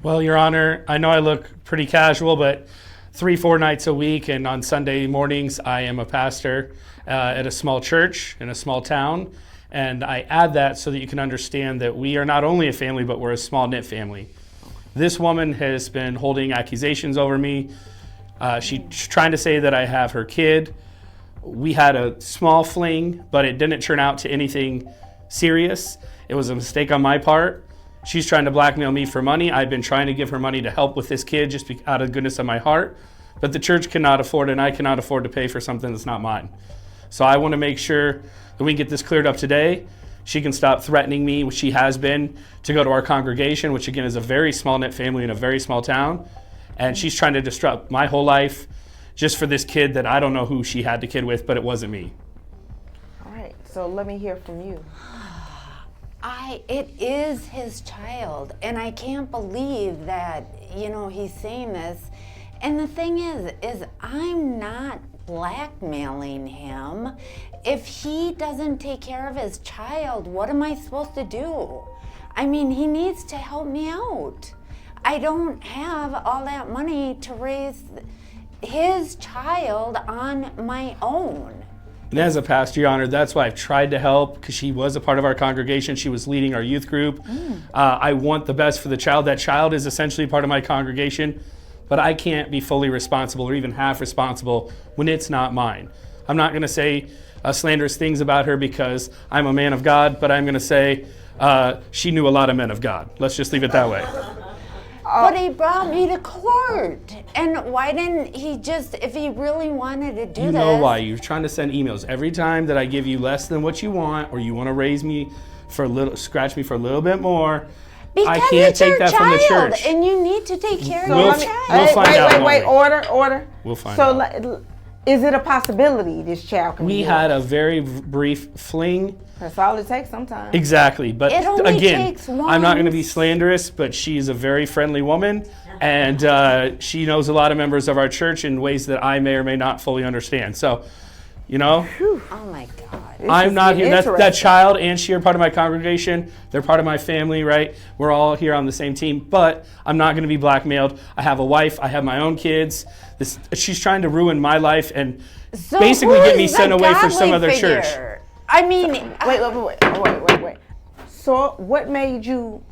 Well, Your Honor, I know I look pretty casual, but 3-4 nights a week and on Sunday mornings, I am a pastor at a small church in a small town. And I add that so that you can understand that we are not only a family, but we're a small knit family. This woman has been holding accusations over me. She's trying to say that I have her kid. We had a small fling, but it didn't turn out to anything serious. It was a mistake on my part. She's trying to blackmail me for money. I've been trying to give her money to help with this kid just out of the goodness of my heart. But the church cannot afford it, and I cannot afford to pay for something that's not mine. So I want to make sure that we get this cleared up today. She can stop threatening me, which she has been, to go to our congregation, which again is a very small knit family in a very small town. And she's trying to disrupt my whole life just for this kid that I don't know who she had the kid with, but it wasn't me. All right, so let me hear from you. It is his child, and I can't believe that, he's saying this. And the thing is I'm not blackmailing him. If he doesn't take care of his child, what am I supposed to do? I mean, he needs to help me out. I don't have all that money to raise his child on my own. And as a pastor, Your Honor, that's why I've tried to help, because she was a part of our congregation. She was leading our youth group. I want the best for the child. That child is essentially part of my congregation, but I can't be fully responsible or even half responsible when it's not mine. I'm not going to say slanderous things about her because I'm a man of God, but I'm going to say she knew a lot of men of God. Let's just leave it that way. But he brought me to court. And why didn't he just, if he really wanted to do this? You know why. You're trying to send emails. Every time that I give you less than what you want, or you want to raise me for a little, scratch me for a little bit more, because I can't it's take your that child, from the church. and you need to take care of We'll your f- child. we'll find out, Wait, won't we? order. We'll find so out. Is it a possibility this child can We be had yours? a very brief fling. That's all it takes sometimes. Exactly. But It only again, takes I'm not going to be once. slanderous, but she's a very friendly woman. And she knows a lot of members of our church in ways that I may or may not fully understand. So, Oh my God. I'm not here. That Interesting. child and she are part of my congregation. They're part of my family, right? We're all here on the same team. But I'm not going to be blackmailed. I have a wife. I have my own kids. She's trying to ruin my life and So basically who get me is sent the away for some godly other figure? church. I mean, Wait. So what made you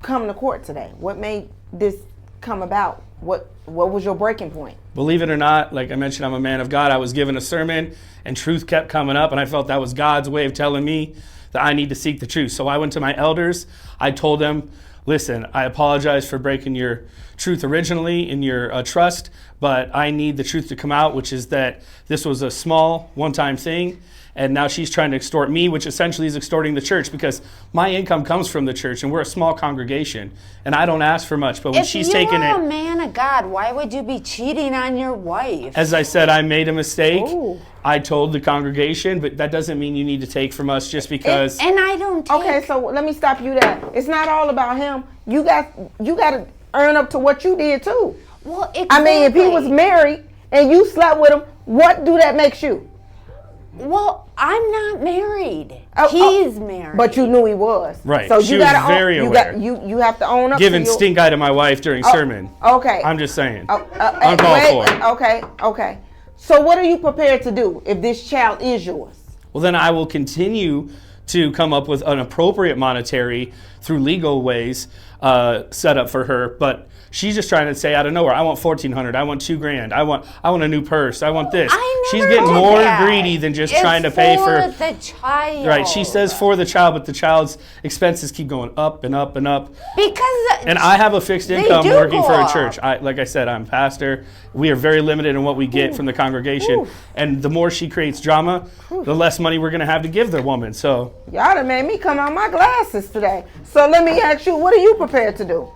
come to court today? What made this come about? What was your breaking point? Believe it or not, like I mentioned, I'm a man of God. I was given a sermon and truth kept coming up, and I felt that was God's way of telling me that I need to seek the truth. So I went to my elders. I told them, listen, I apologize for breaking your truth originally in your trust, but I need the truth to come out, which is that this was a small one-time thing. And now she's trying to extort me, which essentially is extorting the church, because my income comes from the church and we're a small congregation and I don't ask for much. But when if she's you taking were a it, man of God, why would you be cheating on your wife? as I said, I made a mistake. Ooh. I told the congregation, but that doesn't mean you need to take from us just because. And I don't take... Okay, so let me stop you there. It's not all about him. You got to earn up to what you did too. Well, exactly. I mean, if he was married and you slept with him, what do that makes you? Well, I'm not married. Oh, He's married. But you knew he was. Right. So She you was gotta very own, aware. You have to own up Giving to your... stink eye to my wife during sermon. Okay. I'm just saying. Uncalled Uncalled for. Okay. So what are you prepared to do if this child is yours? Well, then I will continue to come up with an appropriate monetary through legal ways set up for her. But she's just trying to say out of nowhere, I want $1,400. I want $2,000. I want a new purse. I want this. I She's never getting did more that. greedy than just It's trying to pay for the child. Right. She says for the child, but the child's expenses keep going up and up and up. Because... And I have a fixed They income do working go for a up. church. Like I said, I'm a pastor. We are very limited in what we get from the congregation. Ooh. And the more she creates drama, the less money we're going to have to give the woman. So Y'all done made me come out my glasses today. So let me ask you, what are you prepared to do?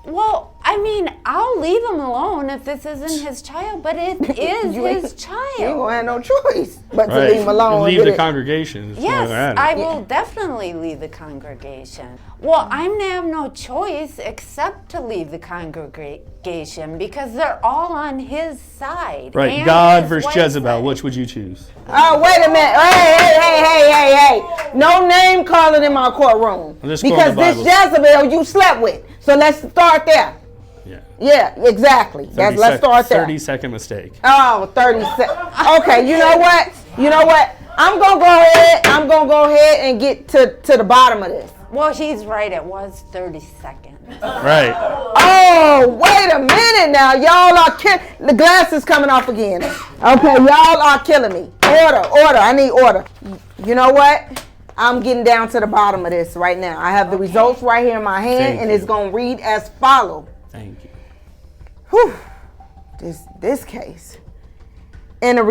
Well, I mean, I'll leave him alone if this isn't his child, but it is You ain't- his You ain't child. gonna have no choice but to Right. leave him alone. Leave and the get it. congregation. It's Yes, more than I that. will definitely leave the congregation. Well, I'm gonna have no choice except to leave the congregation because they're all on his side. Right, and God his versus wife's Jezebel. side. Which would you choose? Oh, wait a minute. Hey. No name calling in my courtroom. I'm just quoting Because the this Bible. Jezebel you slept with. So let's start there. Yeah. Yeah, exactly. Let's start there. 30-second mistake. Oh, 30 seconds. Okay, you know what? I'm going to go ahead and get to the bottom of this. Well, he's right. It was 30 seconds. Right. Oh, wait a minute now. Y'all are the glass is coming off again. Okay, y'all are killing me. Order. I need order. You know what? I'm getting down to the bottom of this right now. I have the results right here in my hand, Thank and you. it's going to read as follows. Thank you. Whew. This case. And the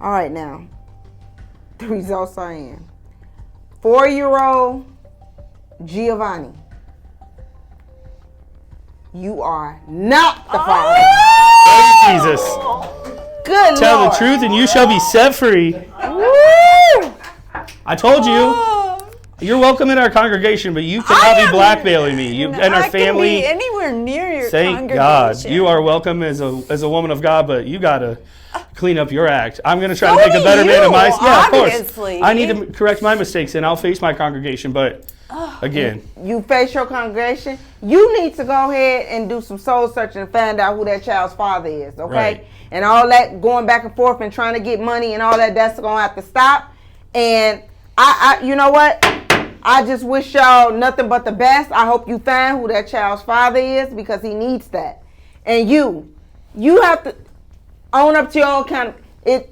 All right, now. The results are in. 4-year-old Giovanni. You are not the father. Jesus. Good Tell Lord. the truth and you shall be set free. Woo! I told you. You're welcome in our congregation, but you cannot be blackmailing me. You and our I family. can be anywhere near your Thank congregation. God. You are welcome as a woman of God, but you got to clean up your act. I'm going to try So to make a do better man of you, my... Yeah, of course. obviously. I need to correct my mistakes, and I'll face my congregation, but again, You face your congregation. You need to go ahead and do some soul searching and find out who that child's father is, okay? Right. And all that going back and forth and trying to get money and all that's going to have to stop. And I you know what? I just wish y'all nothing but the best. I hope you find who that child's father is because he needs that. And you have to own up to your kind of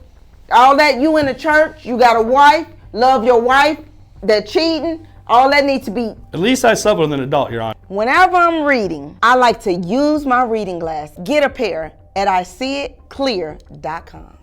all that. You in the church, you got a wife, love your wife, that cheating, all that needs to be. at least I slept with an adult, Your Honor. Whenever I'm reading, I like to use my reading glass. Get a pair at ISeeItClear.com.